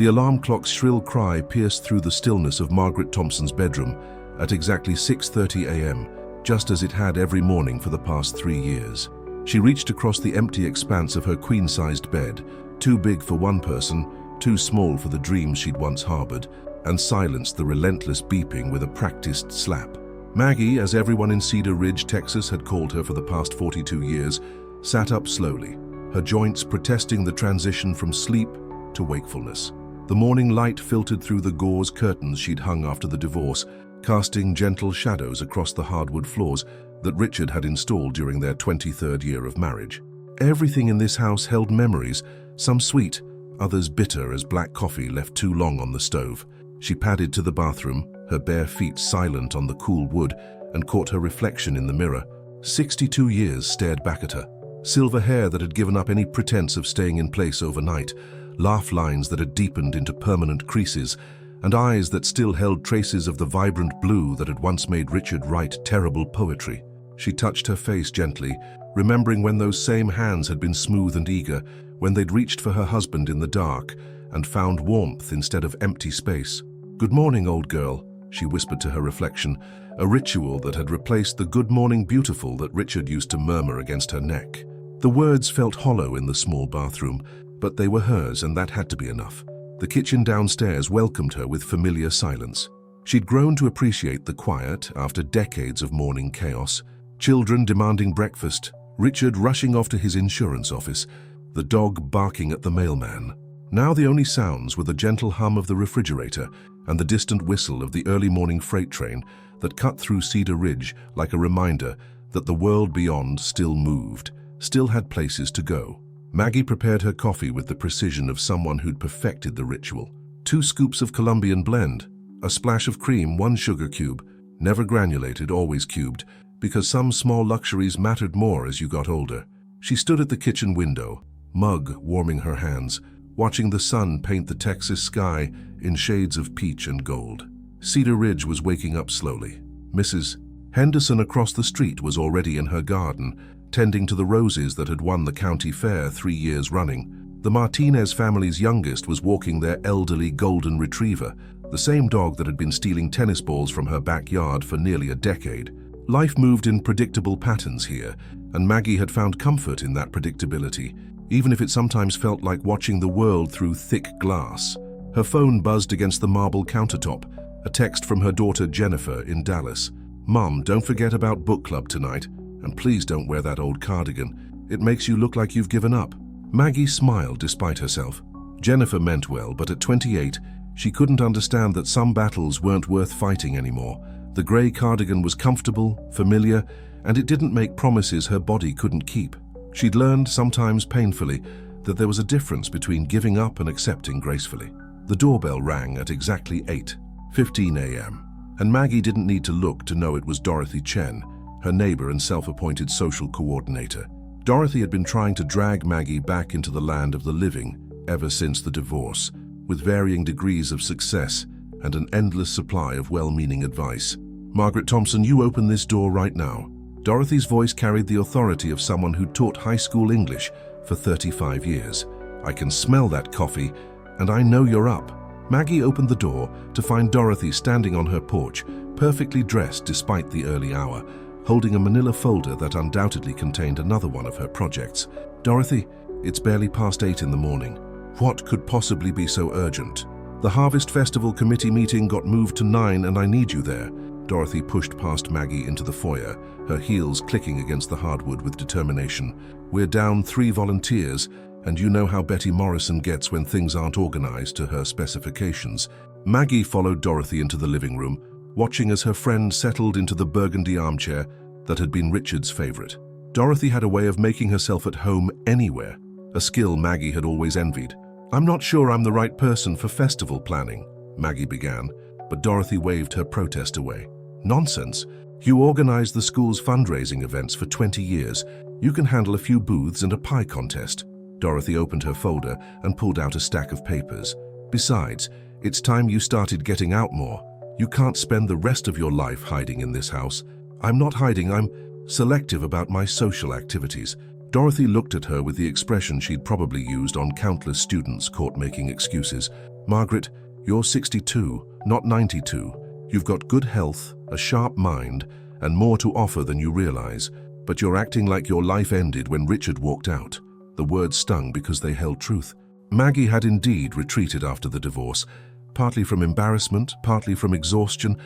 The alarm clock's shrill cry pierced through the stillness of Margaret Thompson's bedroom at exactly 6:30 a.m., just as it had every morning for the past 3 years. She reached across the empty expanse of her queen-sized bed, too big for one person, too small for the dreams she'd once harbored, and silenced the relentless beeping with a practiced slap. Maggie, as everyone in Cedar Ridge, Texas had called her for the past 42 years, sat up slowly, her joints protesting the transition from sleep to wakefulness. The morning light filtered through the gauze curtains she'd hung after the divorce, casting gentle shadows across the hardwood floors that Richard had installed during their 23rd year of marriage. Everything in this house held memories, some sweet, others bitter as black coffee left too long on the stove. She padded to the bathroom, her bare feet silent on the cool wood, and caught her reflection in the mirror. 62 years stared back at her. Silver hair that had given up any pretense of staying in place overnight, laugh lines that had deepened into permanent creases, and eyes that still held traces of the vibrant blue that had once made Richard write terrible poetry. She touched her face gently, remembering when those same hands had been smooth and eager, when they'd reached for her husband in the dark and found warmth instead of empty space. "Good morning, old girl," she whispered to her reflection, a ritual that had replaced the "good morning, beautiful" that Richard used to murmur against her neck. The words felt hollow in the small bathroom, but they were hers, and that had to be enough. The kitchen downstairs welcomed her with familiar silence. She'd grown to appreciate the quiet after decades of morning chaos. Children demanding breakfast, Richard rushing off to his insurance office, the dog barking at the mailman. Now the only sounds were the gentle hum of the refrigerator and the distant whistle of the early morning freight train that cut through Cedar Ridge like a reminder that the world beyond still moved, still had places to go. Maggie prepared her coffee with the precision of someone who'd perfected the ritual. 2 scoops of Colombian blend, a splash of cream, 1 sugar cube, never granulated, always cubed, because some small luxuries mattered more as you got older. She stood at the kitchen window, mug warming her hands, watching the sun paint the Texas sky in shades of peach and gold. Cedar Ridge was waking up slowly. Mrs. Henderson across the street was already in her garden, tending to the roses that had won the county fair 3 years running. The Martinez family's youngest was walking their elderly golden retriever, the same dog that had been stealing tennis balls from her backyard for nearly a decade. Life moved in predictable patterns here, and Maggie had found comfort in that predictability, even if it sometimes felt like watching the world through thick glass. Her phone buzzed against the marble countertop, a text from her daughter Jennifer in Dallas. "Mom, don't forget about book club tonight, and please don't wear that old cardigan. It makes you look like you've given up." Maggie smiled despite herself. Jennifer meant well, but at 28, she couldn't understand that some battles weren't worth fighting anymore. The grey cardigan was comfortable, familiar, and it didn't make promises her body couldn't keep. She'd learned, sometimes painfully, that there was a difference between giving up and accepting gracefully. The doorbell rang at exactly 8:15 a.m., and Maggie didn't need to look to know it was Dorothy Chen, her neighbor and self-appointed social coordinator. Dorothy had been trying to drag Maggie back into the land of the living ever since the divorce, with varying degrees of success and an endless supply of well-meaning advice. "Margaret Thompson, you open this door right now." Dorothy's voice carried the authority of someone who taught high school English for 35 years. "I can smell that coffee, and I know you're up." Maggie opened the door to find Dorothy standing on her porch, perfectly dressed despite the early hour, holding a manila folder that undoubtedly contained another one of her projects. "Dorothy, it's barely past 8 in the morning. What could possibly be so urgent?" "The Harvest Festival Committee meeting got moved to 9 and I need you there." Dorothy pushed past Maggie into the foyer, her heels clicking against the hardwood with determination. "We're down 3 volunteers, and you know how Betty Morrison gets when things aren't organized to her specifications." Maggie followed Dorothy into the living room, watching as her friend settled into the burgundy armchair that had been Richard's favorite. Dorothy had a way of making herself at home anywhere, a skill Maggie had always envied. "I'm not sure I'm the right person for festival planning," Maggie began, but Dorothy waved her protest away. "Nonsense. You organized the school's fundraising events for 20 years. You can handle a few booths and a pie contest." Dorothy opened her folder and pulled out a stack of papers. "Besides, it's time you started getting out more. You can't spend the rest of your life hiding in this house." "I'm not hiding, I'm selective about my social activities." Dorothy looked at her with the expression she'd probably used on countless students caught making excuses. Margaret, you're 62, not 92. You've got good health, a sharp mind, and more to offer than you realize, but you're acting like your life ended when Richard walked out. The words stung because they held truth. Maggie had indeed retreated after the divorce, partly from embarrassment, partly from exhaustion,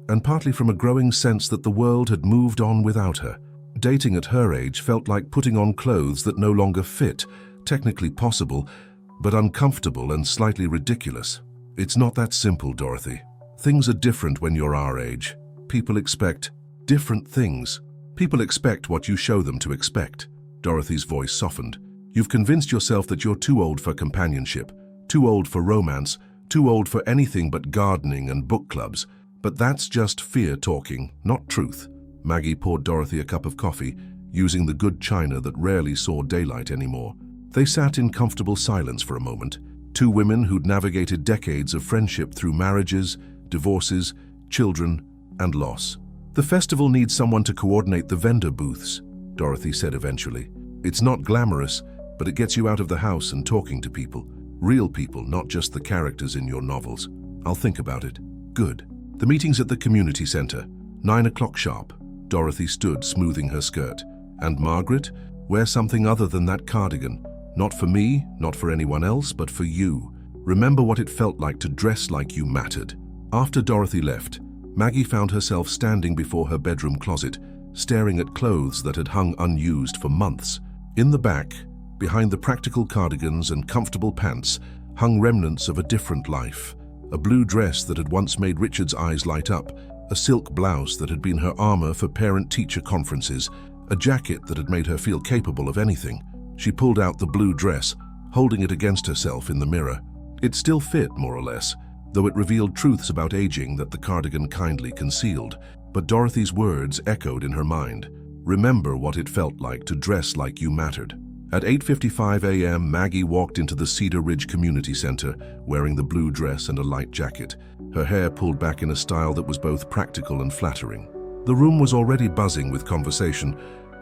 and partly from a growing sense that the world had moved on without her. Dating at her age felt like putting on clothes that no longer fit, technically possible, but uncomfortable and slightly ridiculous. It's not that simple, Dorothy. Things are different when you're our age. People expect different things. People expect what you show them to expect. Dorothy's voice softened. You've convinced yourself that you're too old for companionship, too old for romance, too old for anything but gardening and book clubs. But that's just fear talking, not truth. Maggie poured Dorothy a cup of coffee, using the good china that rarely saw daylight anymore. They sat in comfortable silence for a moment, two women who'd navigated decades of friendship through marriages, divorces, children, and loss. The festival needs someone to coordinate the vendor booths, Dorothy said eventually. It's not glamorous, but it gets you out of the house and talking to people. Real people, not just the characters in your novels. I'll think about it. Good. The meeting's at the community center, 9 o'clock sharp. Dorothy stood, smoothing her skirt. And Margaret, wear something other than that cardigan. Not for me, not for anyone else, but for you. Remember what it felt like to dress like you mattered. After Dorothy left, Maggie found herself standing before her bedroom closet, staring at clothes that had hung unused for months. In the back, behind the practical cardigans and comfortable pants, hung remnants of a different life. A blue dress that had once made Richard's eyes light up, a silk blouse that had been her armor for parent-teacher conferences, a jacket that had made her feel capable of anything. She pulled out the blue dress, holding it against herself in the mirror. It still fit, more or less, though it revealed truths about aging that the cardigan kindly concealed. But Dorothy's words echoed in her mind. Remember what it felt like to dress like you mattered. At 8:55 a.m., Maggie walked into the Cedar Ridge Community Center, wearing the blue dress and a light jacket, her hair pulled back in a style that was both practical and flattering. The room was already buzzing with conversation,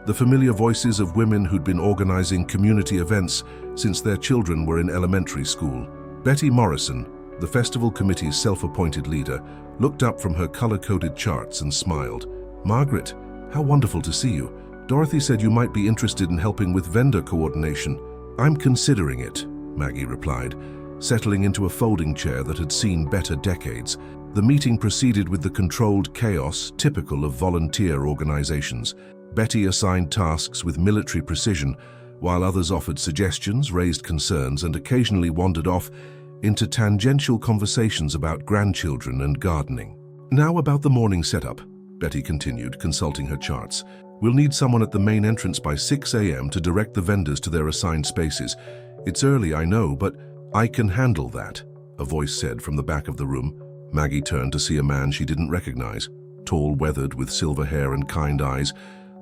the familiar voices of women who'd been organizing community events since their children were in elementary school. Betty Morrison, the festival committee's self-appointed leader, looked up from her color-coded charts and smiled. Margaret, how wonderful to see you. Dorothy said you might be interested in helping with vendor coordination. I'm considering it, Maggie replied, settling into a folding chair that had seen better decades. The meeting proceeded with the controlled chaos typical of volunteer organizations. Betty assigned tasks with military precision, while others offered suggestions, raised concerns, and occasionally wandered off into tangential conversations about grandchildren and gardening. Now about the morning setup, Betty continued, consulting her charts. We'll need someone at the main entrance by 6 a.m. to direct the vendors to their assigned spaces. It's early, I know, but I can handle that, a voice said from the back of the room. Maggie turned to see a man she didn't recognize, tall, weathered, with silver hair and kind eyes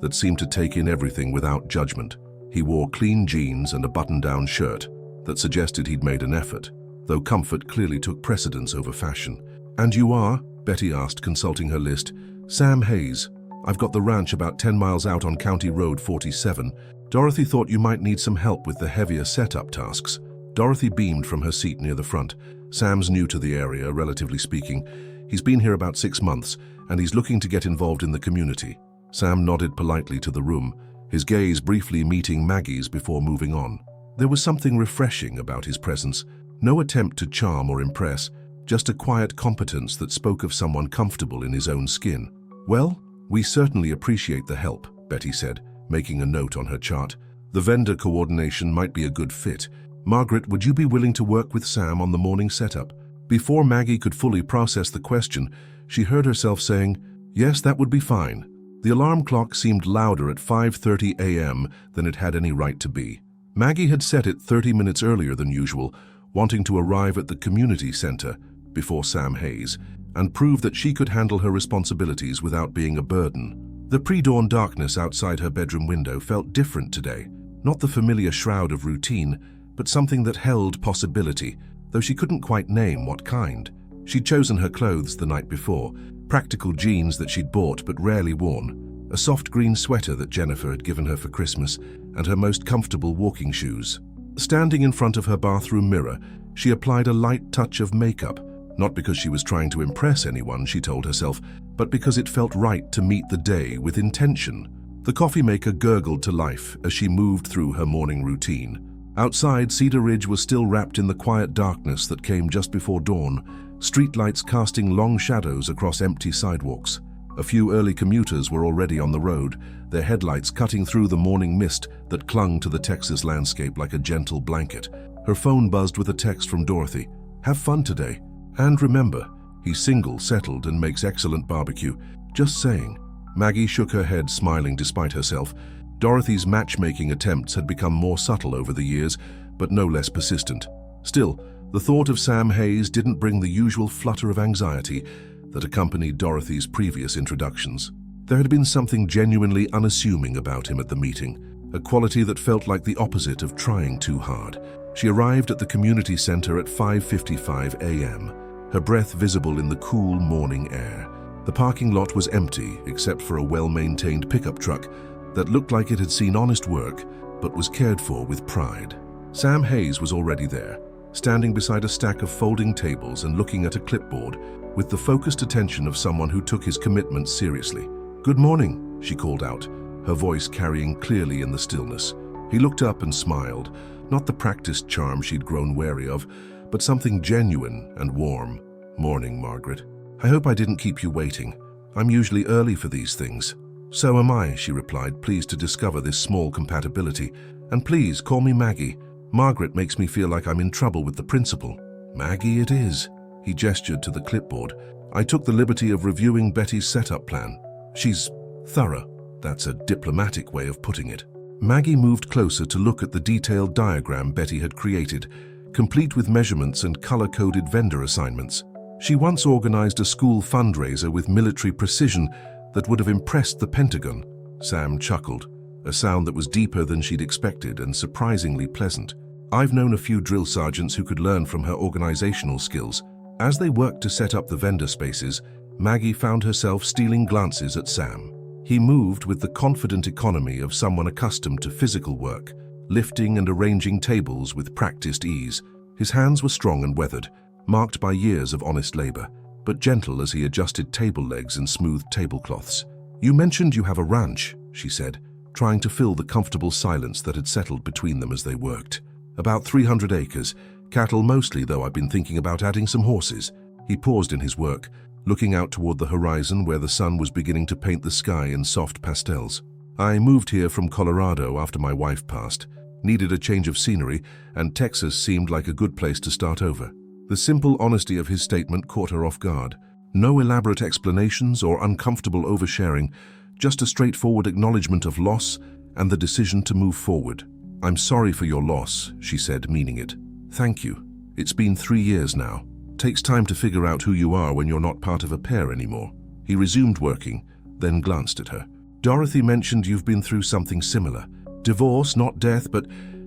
that seemed to take in everything without judgment. He wore clean jeans and a button-down shirt that suggested he'd made an effort, though comfort clearly took precedence over fashion. And you are? Betty asked, consulting her list. Sam Hayes. I've got the ranch about 10 miles out on County Road 47. Dorothy thought you might need some help with the heavier setup tasks. Dorothy beamed from her seat near the front. Sam's new to the area, relatively speaking. He's been here about 6 months, and he's looking to get involved in the community. Sam nodded politely to the room, his gaze briefly meeting Maggie's before moving on. There was something refreshing about his presence. No attempt to charm or impress, just a quiet competence that spoke of someone comfortable in his own skin. Well, we certainly appreciate the help, Betty said, making a note on her chart. The vendor coordination might be a good fit. Margaret, would you be willing to work with Sam on the morning setup? Before Maggie could fully process the question, she heard herself saying, yes, that would be fine. The alarm clock seemed louder at 5:30 a.m. than it had any right to be. Maggie had set it 30 minutes earlier than usual, wanting to arrive at the community center before Sam Hayes and prove that she could handle her responsibilities without being a burden. The pre-dawn darkness outside her bedroom window felt different today, not the familiar shroud of routine, but something that held possibility, though she couldn't quite name what kind. She'd chosen her clothes the night before, practical jeans that she'd bought but rarely worn, a soft green sweater that Jennifer had given her for Christmas, and her most comfortable walking shoes. Standing in front of her bathroom mirror, She applied a light touch of makeup, not because she was trying to impress anyone, she told herself, but because it felt right to meet the day with intention. The coffee maker gurgled to life as she moved through her morning routine. Outside, Cedar Ridge was still wrapped in the quiet darkness that came just before dawn, streetlights casting long shadows across empty sidewalks. A few early commuters were already on the road, their headlights cutting through the morning mist that clung to the Texas landscape like a gentle blanket. Her phone buzzed with a text from Dorothy. "Have fun today. And remember, he's single, settled, and makes excellent barbecue. Just saying." Maggie shook her head, smiling despite herself. Dorothy's matchmaking attempts had become more subtle over the years, but no less persistent. Still, the thought of Sam Hayes didn't bring the usual flutter of anxiety that accompanied Dorothy's previous introductions. There had been something genuinely unassuming about him at the meeting, a quality that felt like the opposite of trying too hard. She arrived at the community center at 5:55 a.m., her breath visible in the cool morning air. The parking lot was empty except for a well-maintained pickup truck that looked like it had seen honest work but was cared for with pride. Sam Hayes was already there, standing beside a stack of folding tables and looking at a clipboard with the focused attention of someone who took his commitment seriously. "Good morning," she called out, her voice carrying clearly in the stillness. He looked up and smiled, not the practiced charm she'd grown wary of, but something genuine and warm. "Morning, Margaret. I hope I didn't keep you waiting. I'm usually early for these things." "So am I," she replied, pleased to discover this small compatibility. "And please call me Maggie. Margaret makes me feel like I'm in trouble with the principal." "Maggie it is." He gestured to the clipboard. "I took the liberty of reviewing Betty's setup plan. She's thorough. That's a diplomatic way of putting it." Maggie moved closer to look at the detailed diagram Betty had created, complete with measurements and color-coded vendor assignments. She once organized a school fundraiser with military precision that would have impressed the Pentagon. Sam chuckled, a sound that was deeper than she'd expected and surprisingly pleasant. "I've known a few drill sergeants who could learn from her organizational skills." As they worked to set up the vendor spaces, Maggie found herself stealing glances at Sam. He moved with the confident economy of someone accustomed to physical work, lifting and arranging tables with practiced ease. His hands were strong and weathered, marked by years of honest labor, but gentle as he adjusted table legs and smoothed tablecloths. "You mentioned you have a ranch," she said, trying to fill the comfortable silence that had settled between them as they worked. "About 300 acres. Cattle mostly, though I've been thinking about adding some horses." He paused in his work, looking out toward the horizon where the sun was beginning to paint the sky in soft pastels. "I moved here from Colorado after my wife passed. Needed a change of scenery, and Texas seemed like a good place to start over." The simple honesty of his statement caught her off guard. No elaborate explanations or uncomfortable oversharing, just a straightforward acknowledgement of loss and the decision to move forward. "I'm sorry for your loss," she said, meaning it. "Thank you. It's been 3 years now. Takes time to figure out who you are when you're not part of a pair anymore." He resumed working, then glanced at her. "Dorothy mentioned you've been through something similar. Divorce, not death, but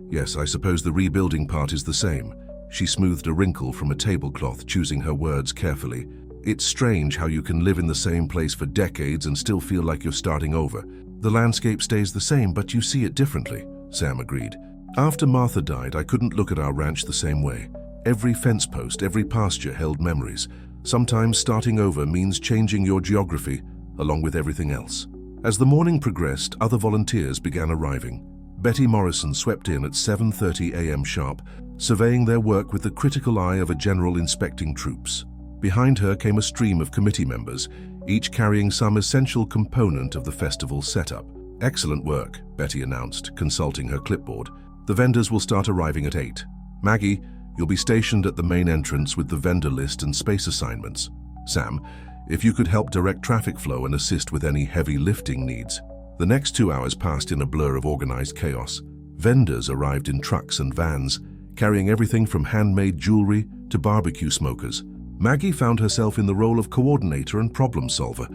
yes, I suppose the rebuilding part is the same." She smoothed a wrinkle from a tablecloth, choosing her words carefully. "It's strange how you can live in the same place for decades and still feel like you're starting over. The landscape stays the same, but you see it differently," Sam agreed. "After Martha died, I couldn't look at our ranch the same way. Every fence post, every pasture held memories. Sometimes starting over means changing your geography, along with everything else." As the morning progressed, other volunteers began arriving. Betty Morrison swept in at 7:30 a.m. sharp, surveying their work with the critical eye of a general inspecting troops. Behind her came a stream of committee members, each carrying some essential component of the festival setup. "Excellent work," Betty announced, consulting her clipboard. "The vendors will start arriving at 8. Maggie, you'll be stationed at the main entrance with the vendor list and space assignments. Sam, if you could help direct traffic flow and assist with any heavy lifting needs." The next 2 hours passed in a blur of organized chaos. Vendors arrived in trucks and vans, carrying everything from handmade jewelry to barbecue smokers. Maggie found herself in the role of coordinator and problem solver,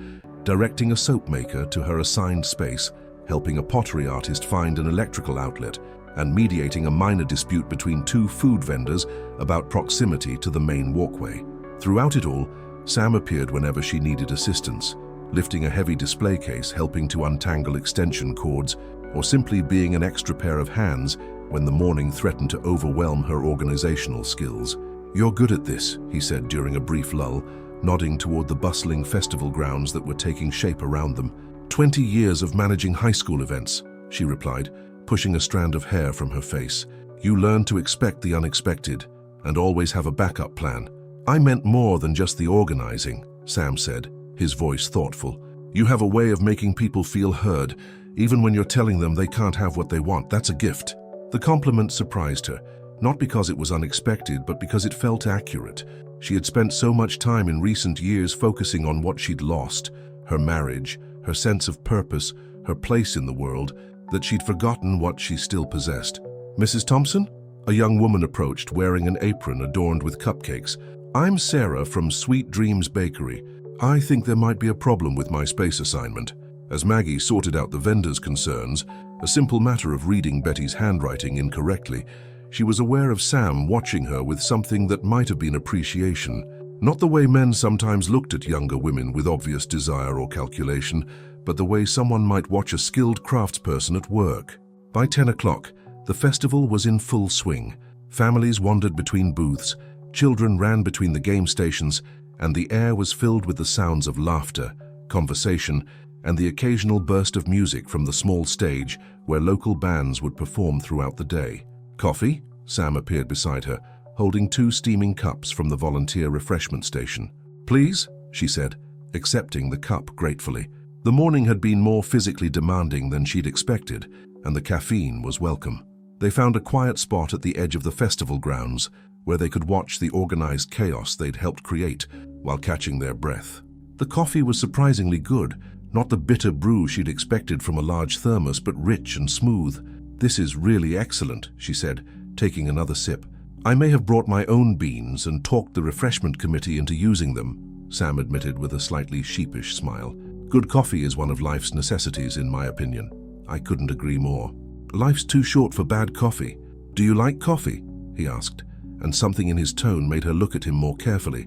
directing a soap maker to her assigned space, helping a pottery artist find an electrical outlet, and mediating a minor dispute between 2 food vendors about proximity to the main walkway. Throughout it all, Sam appeared whenever she needed assistance, lifting a heavy display case, helping to untangle extension cords, or simply being an extra pair of hands when the morning threatened to overwhelm her organizational skills. "You're good at this," he said during a brief lull, nodding toward the bustling festival grounds that were taking shape around them. 20 years of managing high school events," she replied, pushing a strand of hair from her face. "You learn to expect the unexpected and always have a backup plan." "I meant more than just the organizing," Sam said, his voice thoughtful. "You have a way of making people feel heard, even when you're telling them they can't have what they want. That's a gift." The compliment surprised her, not because it was unexpected, but because it felt accurate. She had spent so much time in recent years focusing on what she'd lost, her marriage, her sense of purpose, her place in the world, that she'd forgotten what she still possessed. "Mrs. Thompson?" A young woman approached, wearing an apron adorned with cupcakes. "I'm Sarah from Sweet Dreams Bakery. I think there might be a problem with my space assignment." As Maggie sorted out the vendor's concerns, a simple matter of reading Betty's handwriting incorrectly, she was aware of Sam watching her with something that might have been appreciation. Not the way men sometimes looked at younger women with obvious desire or calculation, but the way someone might watch a skilled craftsperson at work. By 10 o'clock, the festival was in full swing. Families wandered between booths, children ran between the game stations, and the air was filled with the sounds of laughter, conversation, and the occasional burst of music from the small stage where local bands would perform throughout the day. "Coffee?" Sam appeared beside her, holding 2 steaming cups from the volunteer refreshment station. "Please," she said, accepting the cup gratefully. The morning had been more physically demanding than she'd expected, and the caffeine was welcome. They found a quiet spot at the edge of the festival grounds, where they could watch the organized chaos they'd helped create while catching their breath. The coffee was surprisingly good, not the bitter brew she'd expected from a large thermos, but rich and smooth. "This is really excellent," she said, taking another sip. "I may have brought my own beans and talked the refreshment committee into using them," Sam admitted with a slightly sheepish smile. "Good coffee is one of life's necessities, in my opinion." "I couldn't agree more." "Life's too short for bad coffee. Do you like coffee?" he asked, and something in his tone made her look at him more carefully.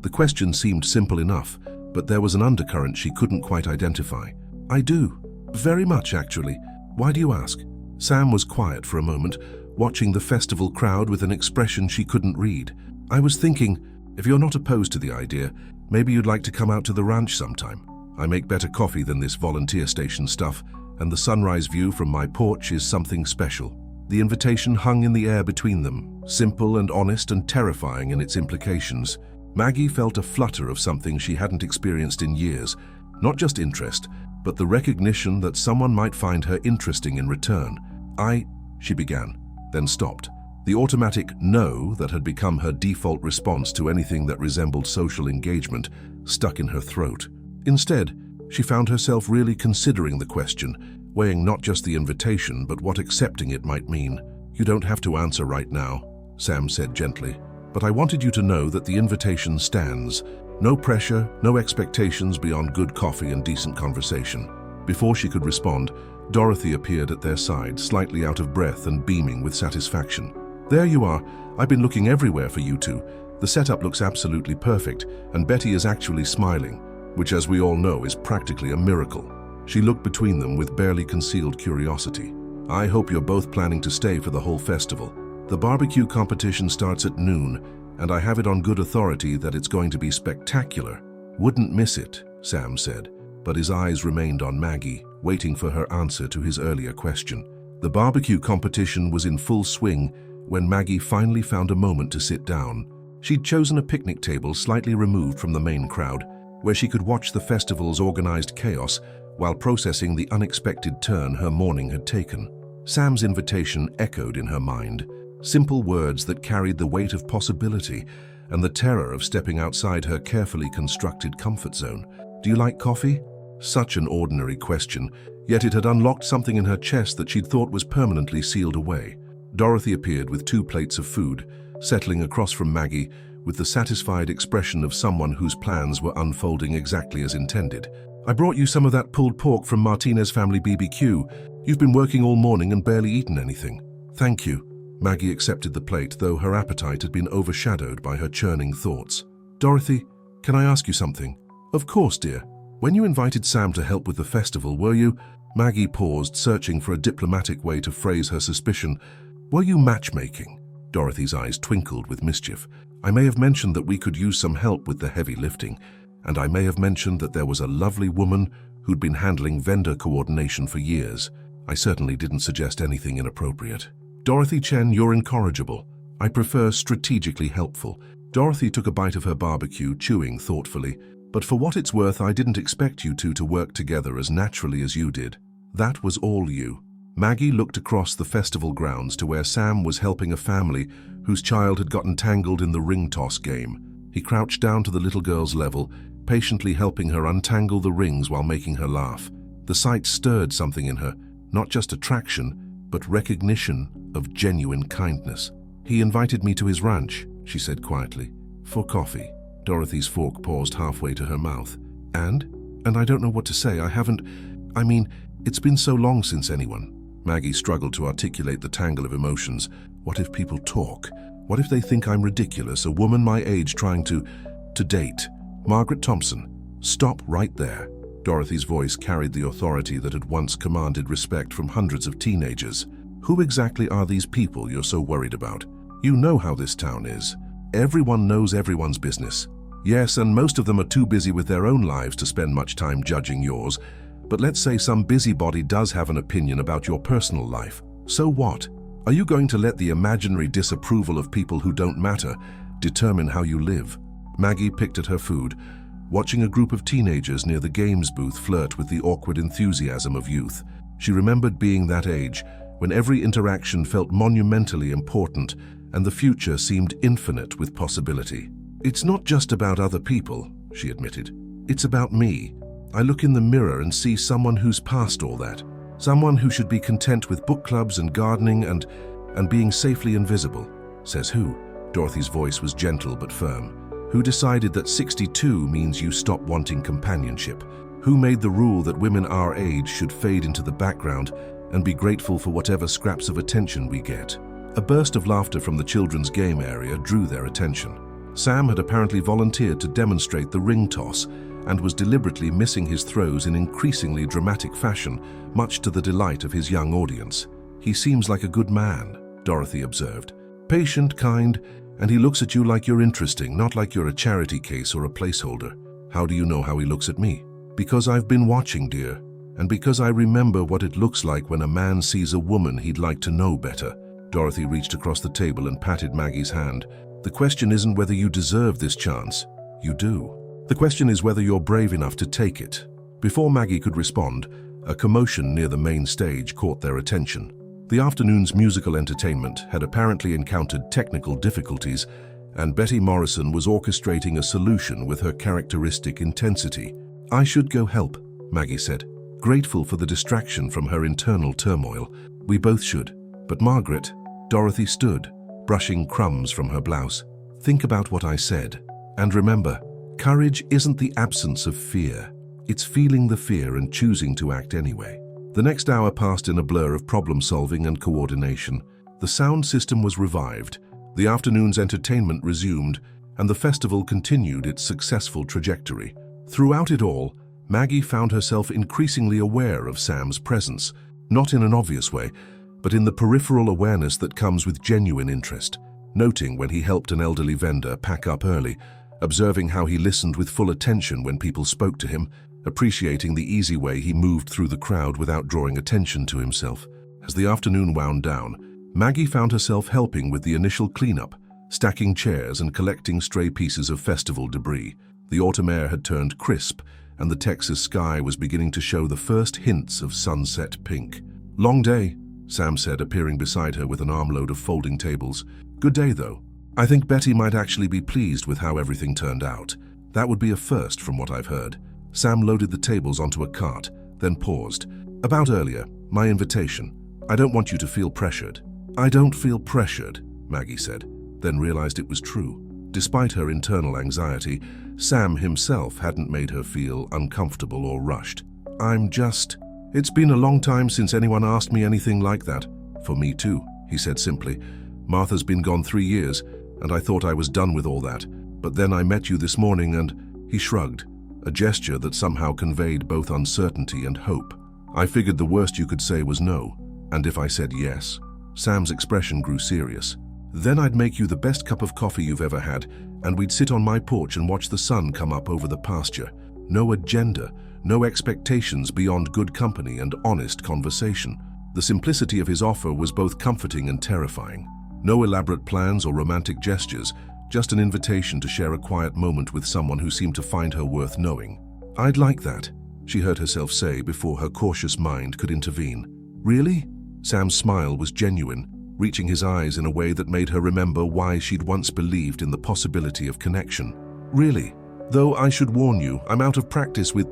The question seemed simple enough, but there was an undercurrent she couldn't quite identify. "I do. Very much, actually. Why do you ask?" Sam was quiet for a moment, watching the festival crowd with an expression she couldn't read. "I was thinking, if you're not opposed to the idea, maybe you'd like to come out to the ranch sometime. I make better coffee than this volunteer station stuff, and the sunrise view from my porch is something special." The invitation hung in the air between them, simple and honest and terrifying in its implications. Maggie felt a flutter of something she hadn't experienced in years, not just interest, but the recognition that someone might find her interesting in return. She began, then stopped. The automatic no that had become her default response to anything that resembled social engagement stuck in her throat. Instead, she found herself really considering the question, weighing not just the invitation, but what accepting it might mean. "You don't have to answer right now," Sam said gently, "but I wanted you to know that the invitation stands. No pressure, no expectations beyond good coffee and decent conversation." Before she could respond, Dorothy appeared at their side, slightly out of breath and beaming with satisfaction. "There you are. I've been looking everywhere for you two. The setup looks absolutely perfect, and Betty is actually smiling, which, as we all know, is practically a miracle." She looked between them with barely concealed curiosity. "I hope you're both planning to stay for the whole festival. The barbecue competition starts at noon, and I have it on good authority that it's going to be spectacular." "Wouldn't miss it," Sam said, but his eyes remained on Maggie, waiting for her answer to his earlier question. The barbecue competition was in full swing when Maggie finally found a moment to sit down. She'd chosen a picnic table slightly removed from the main crowd, where she could watch the festival's organized chaos while processing the unexpected turn her morning had taken. Sam's invitation echoed in her mind, simple words that carried the weight of possibility and the terror of stepping outside her carefully constructed comfort zone. "Do you like coffee?" Such an ordinary question, yet it had unlocked something in her chest that she'd thought was permanently sealed away. Dorothy appeared with 2 plates of food, settling across from Maggie with the satisfied expression of someone whose plans were unfolding exactly as intended. "I brought you some of that pulled pork from Martinez Family BBQ. You've been working all morning and barely eaten anything." "Thank you." Maggie accepted the plate, though her appetite had been overshadowed by her churning thoughts. "Dorothy, can I ask you something?" "Of course, dear." "When you invited Sam to help with the festival, were you—" Maggie paused, searching for a diplomatic way to phrase her suspicion, Were you matchmaking? Dorothy's eyes twinkled with mischief. I may have mentioned that we could use some help with the heavy lifting, and I may have mentioned that there was a lovely woman who'd been handling vendor coordination for years. I certainly didn't suggest anything inappropriate. Dorothy Chen, you're incorrigible. I prefer strategically helpful. Dorothy took a bite of her barbecue, chewing thoughtfully. But for what it's worth, I didn't expect you two to work together as naturally as you did. That was all you. Maggie looked across the festival grounds to where Sam was helping a family whose child had gotten tangled in the ring toss game. He crouched down to the little girl's level, patiently helping her untangle the rings while making her laugh. The sight stirred something in her, not just attraction, but recognition of genuine kindness. He invited me to his ranch, she said quietly. For coffee. Dorothy's fork paused halfway to her mouth. And I don't know what to say. I mean, it's been so long since anyone. Maggie struggled to articulate the tangle of emotions. What if people talk? What if they think I'm ridiculous, a woman my age trying to date? Margaret Thompson, stop right there. Dorothy's voice carried the authority that had once commanded respect from hundreds of teenagers. Who exactly are these people you're so worried about? You know how this town is. Everyone knows everyone's business. Yes, and most of them are too busy with their own lives to spend much time judging yours. But let's say some busybody does have an opinion about your personal life. So what? Are you going to let the imaginary disapproval of people who don't matter determine how you live? Maggie picked at her food, watching a group of teenagers near the games booth flirt with the awkward enthusiasm of youth. She remembered being that age, when every interaction felt monumentally important and the future seemed infinite with possibility. It's not just about other people, she admitted. It's about me. I look in the mirror and see someone who's past all that. Someone who should be content with book clubs and gardening and being safely invisible. Says who? Dorothy's voice was gentle but firm. Who decided that 62 means you stop wanting companionship? Who made the rule that women our age should fade into the background and be grateful for whatever scraps of attention we get? A burst of laughter from the children's game area drew their attention. Sam had apparently volunteered to demonstrate the ring toss and was deliberately missing his throws in increasingly dramatic fashion, much to the delight of his young audience. He seems like a good man, Dorothy observed. Patient, kind, and he looks at you like you're interesting, not like you're a charity case or a placeholder. How do you know how he looks at me? Because I've been watching, dear, and because I remember what it looks like when a man sees a woman he'd like to know better. Dorothy reached across the table and patted Maggie's hand. The question isn't whether you deserve this chance. You do. The question is whether you're brave enough to take it. Before Maggie could respond, a commotion near the main stage caught their attention. The afternoon's musical entertainment had apparently encountered technical difficulties, and Betty Morrison was orchestrating a solution with her characteristic intensity. I should go help, Maggie said, grateful for the distraction from her internal turmoil. We both should. But Margaret, Dorothy stood, brushing crumbs from her blouse. Think about what I said. And remember, courage isn't the absence of fear. It's feeling the fear and choosing to act anyway. The next hour passed in a blur of problem-solving and coordination. The sound system was revived, the afternoon's entertainment resumed, and the festival continued its successful trajectory. Throughout it all, Maggie found herself increasingly aware of Sam's presence, not in an obvious way, but in the peripheral awareness that comes with genuine interest. Noting when he helped an elderly vendor pack up early, observing how he listened with full attention when people spoke to him, appreciating the easy way he moved through the crowd without drawing attention to himself. As the afternoon wound down, Maggie found herself helping with the initial cleanup, stacking chairs and collecting stray pieces of festival debris. The autumn air had turned crisp, and the Texas sky was beginning to show the first hints of sunset pink. Long day, Sam said, appearing beside her with an armload of folding tables. Good day, though. I think Betty might actually be pleased with how everything turned out. That would be a first from what I've heard. Sam loaded the tables onto a cart, then paused. About earlier, my invitation. I don't want you to feel pressured. I don't feel pressured, Maggie said, then realized it was true. Despite her internal anxiety, Sam himself hadn't made her feel uncomfortable or rushed. It's been a long time since anyone asked me anything like that. For me too, he said simply. Martha's been gone 3 years, and I thought I was done with all that. But then I met you this morning and he shrugged, a gesture that somehow conveyed both uncertainty and hope. I figured the worst you could say was no, and if I said yes, Sam's expression grew serious. "Then I'd make you the best cup of coffee you've ever had, and we'd sit on my porch and watch the sun come up over the pasture. No agenda, no expectations beyond good company and honest conversation." The simplicity of his offer was both comforting and terrifying. No elaborate plans or romantic gestures, just an invitation to share a quiet moment with someone who seemed to find her worth knowing. "I'd like that," she heard herself say before her cautious mind could intervene. "Really?" Sam's smile was genuine, reaching his eyes in a way that made her remember why she'd once believed in the possibility of connection. "Really? Though I should warn you, I'm out of practice with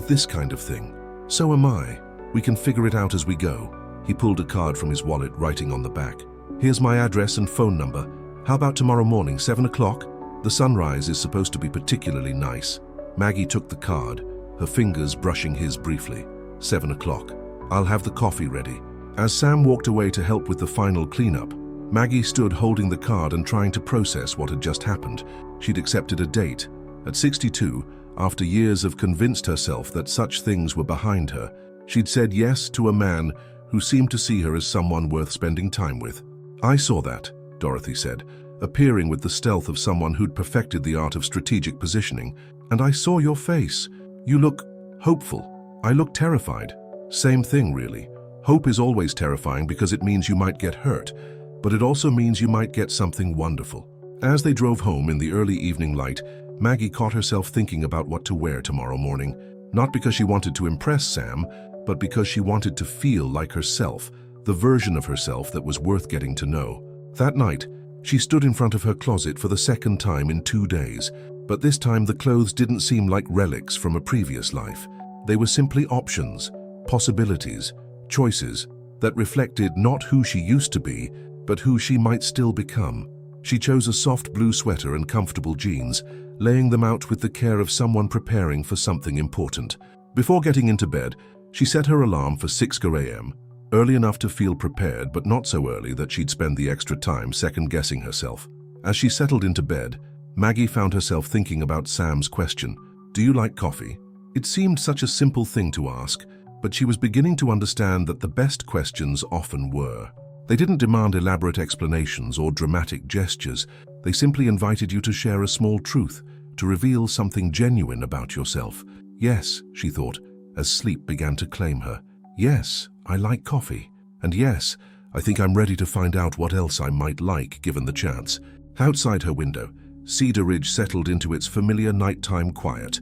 this kind of thing. So am I. We can figure it out as we go." He pulled a card from his wallet, writing on the back, "Here's my address and phone number. How about tomorrow morning, 7 o'clock? The sunrise is supposed to be particularly nice." Maggie took the card, her fingers brushing his briefly. 7 o'clock. "I'll have the coffee ready." As Sam walked away to help with the final cleanup, Maggie stood holding the card and trying to process what had just happened. She'd accepted a date. At 62, after years of convinced herself that such things were behind her, she'd said yes to a man who seemed to see her as someone worth spending time with. "I saw that," Dorothy said, appearing with the stealth of someone who'd perfected the art of strategic positioning. "And I saw your face. You look hopeful. I look terrified." Same thing, really. Hope is always terrifying because it means you might get hurt, but it also means you might get something wonderful. As they drove home in the early evening light, Maggie caught herself thinking about what to wear tomorrow morning, not because she wanted to impress Sam, but because she wanted to feel like herself, the version of herself that was worth getting to know. That night, she stood in front of her closet for the second time in 2 days, but this time the clothes didn't seem like relics from a previous life. They were simply options, possibilities, choices that reflected not who she used to be, but who she might still become. She chose a soft blue sweater and comfortable jeans, laying them out with the care of someone preparing for something important. Before getting into bed, she set her alarm for 6 a.m., early enough to feel prepared, but not so early that she'd spend the extra time second-guessing herself. As she settled into bed, Maggie found herself thinking about Sam's question, "Do you like coffee?" It seemed such a simple thing to ask, but she was beginning to understand that the best questions often were. They didn't demand elaborate explanations or dramatic gestures. They simply invited you to share a small truth, to reveal something genuine about yourself. "Yes," she thought, as sleep began to claim her. "Yes, I like coffee. And yes, I think I'm ready to find out what else I might like given the chance." Outside her window, Cedar Ridge settled into its familiar nighttime quiet.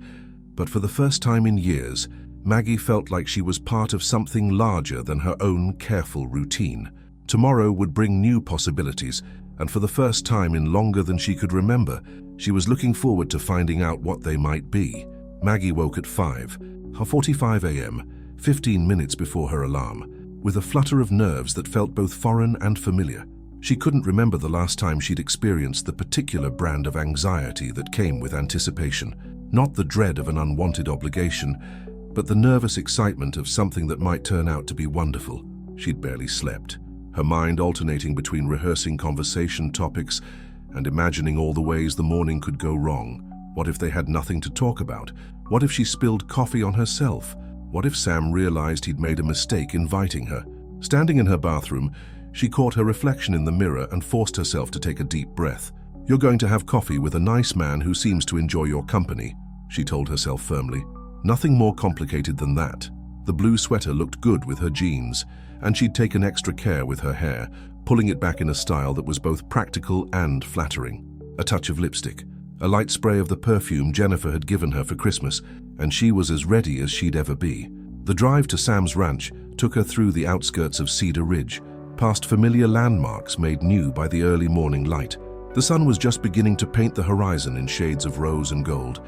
But for the first time in years, Maggie felt like she was part of something larger than her own careful routine. Tomorrow would bring new possibilities, and for the first time in longer than she could remember, she was looking forward to finding out what they might be. Maggie woke at 5:45 a.m., 15 minutes before her alarm, with a flutter of nerves that felt both foreign and familiar. She couldn't remember the last time she'd experienced the particular brand of anxiety that came with anticipation, not the dread of an unwanted obligation, but the nervous excitement of something that might turn out to be wonderful. She'd barely slept, her mind alternating between rehearsing conversation topics and imagining all the ways the morning could go wrong. What if they had nothing to talk about? What if she spilled coffee on herself? What if Sam realized he'd made a mistake inviting her? Standing in her bathroom, she caught her reflection in the mirror and forced herself to take a deep breath. "You're going to have coffee with a nice man who seems to enjoy your company," she told herself firmly. Nothing more complicated than that. The blue sweater looked good with her jeans, and she'd taken extra care with her hair, pulling it back in a style that was both practical and flattering. A touch of lipstick, a light spray of the perfume Jennifer had given her for Christmas, and she was as ready as she'd ever be. The drive to Sam's ranch took her through the outskirts of Cedar Ridge, past familiar landmarks made new by the early morning light. The sun was just beginning to paint the horizon in shades of rose and gold,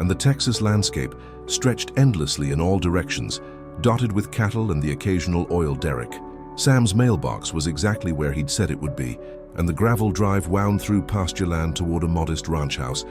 and the Texas landscape stretched endlessly in all directions, dotted with cattle and the occasional oil derrick. Sam's mailbox was exactly where he'd said it would be, and the gravel drive wound through pasture land toward a modest ranch house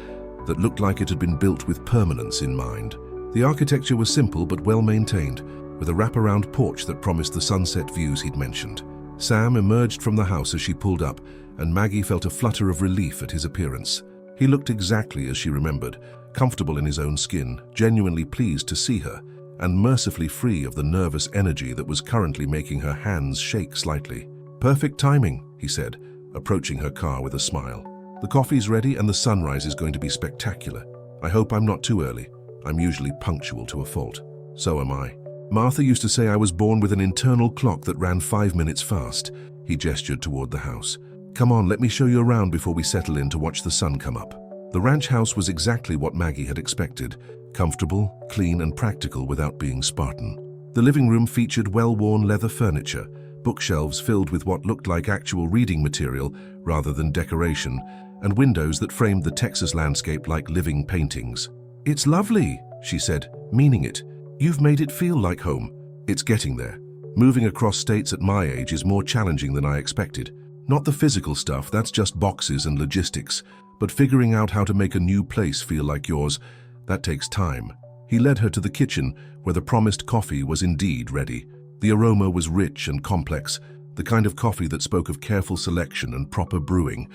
that looked like it had been built with permanence in mind. The architecture was simple but well maintained, with a wraparound porch that promised the sunset views he'd mentioned. Sam emerged from the house as she pulled up, and Maggie felt a flutter of relief at his appearance. He looked exactly as she remembered, comfortable in his own skin, genuinely pleased to see her, and mercifully free of the nervous energy that was currently making her hands shake slightly. Perfect timing, he said, approaching her car with a smile. The coffee's ready and the sunrise is going to be spectacular. I hope I'm not too early. I'm usually punctual to a fault. So am I. Martha used to say I was born with an internal clock that ran 5 minutes fast. He gestured toward the house. Come on, let me show you around before we settle in to watch the sun come up. The ranch house was exactly what Maggie had expected. Comfortable, clean and practical without being Spartan. The living room featured well-worn leather furniture, bookshelves filled with what looked like actual reading material rather than decoration, and windows that framed the Texas landscape like living paintings. It's lovely, she said, meaning it. You've made it feel like home. It's getting there. Moving across states at my age is more challenging than I expected. Not the physical stuff, that's just boxes and logistics, but figuring out how to make a new place feel like yours, that takes time. He led her to the kitchen, where the promised coffee was indeed ready. The aroma was rich and complex, the kind of coffee that spoke of careful selection and proper brewing.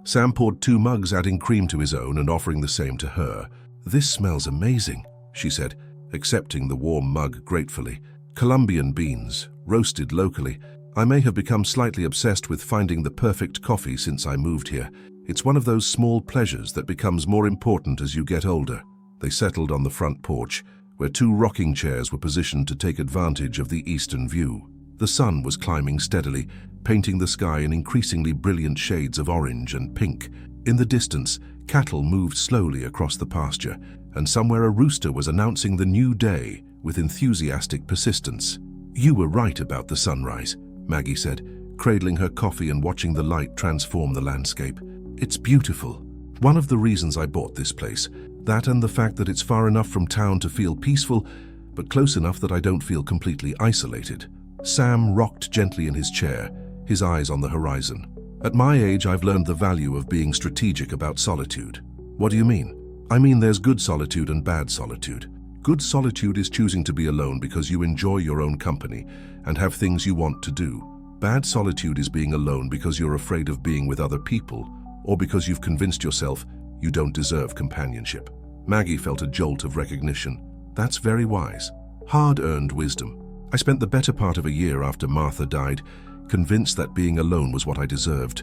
Sam poured 2 mugs, adding cream to his own and offering the same to her. This smells amazing, she said, accepting the warm mug gratefully. Colombian beans, roasted locally. I may have become slightly obsessed with finding the perfect coffee since I moved here. It's one of those small pleasures that becomes more important as you get older. They settled on the front porch, where 2 rocking chairs were positioned to take advantage of the eastern view. The sun was climbing steadily, painting the sky in increasingly brilliant shades of orange and pink. In the distance, cattle moved slowly across the pasture, and somewhere a rooster was announcing the new day with enthusiastic persistence. You were right about the sunrise, Maggie said, cradling her coffee and watching the light transform the landscape. It's beautiful. One of the reasons I bought this place, that and the fact that it's far enough from town to feel peaceful, but close enough that I don't feel completely isolated. Sam rocked gently in his chair, his eyes on the horizon. At my age, I've learned the value of being strategic about solitude. What do you mean? I mean there's good solitude and bad solitude. Good solitude is choosing to be alone because you enjoy your own company and have things you want to do. Bad solitude is being alone because you're afraid of being with other people, or because you've convinced yourself you don't deserve companionship. Maggie felt a jolt of recognition. That's very wise. Hard-earned wisdom. I spent the better part of a year after Martha died, convinced that being alone was what I deserved,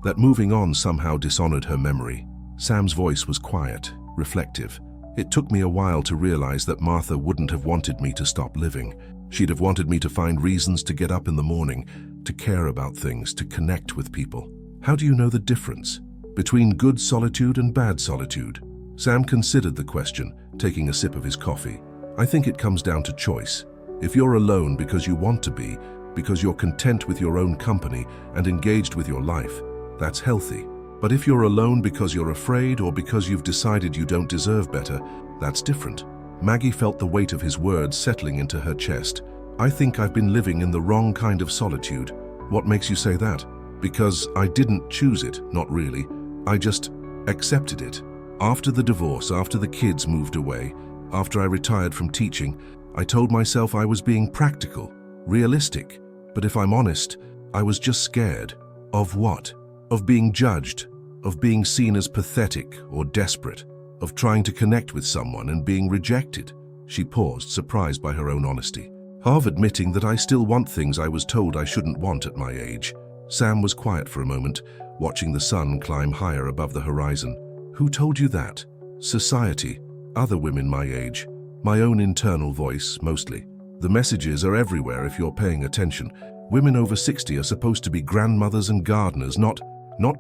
that moving on somehow dishonored her memory. Sam's voice was quiet, reflective. It took me a while to realize that Martha wouldn't have wanted me to stop living. She'd have wanted me to find reasons to get up in the morning, to care about things, to connect with people. How do you know the difference between good solitude and bad solitude? Sam considered the question, taking a sip of his coffee. I think it comes down to choice. If you're alone because you want to be, because you're content with your own company and engaged with your life, that's healthy. But if you're alone because you're afraid or because you've decided you don't deserve better, that's different. Maggie felt the weight of his words settling into her chest. I think I've been living in the wrong kind of solitude. What makes you say that? Because I didn't choose it, not really. I just accepted it. After the divorce, after the kids moved away, after I retired from teaching, I told myself I was being practical, realistic. But if I'm honest, I was just scared. Of what? Of being judged, of being seen as pathetic or desperate, of trying to connect with someone and being rejected. She paused, surprised by her own honesty. Half admitting that I still want things I was told I shouldn't want at my age. Sam was quiet for a moment, watching the sun climb higher above the horizon. Who told you that? Society, other women my age, my own internal voice, mostly. The messages are everywhere if you're paying attention. Women over 60 are supposed to be grandmothers and gardeners, not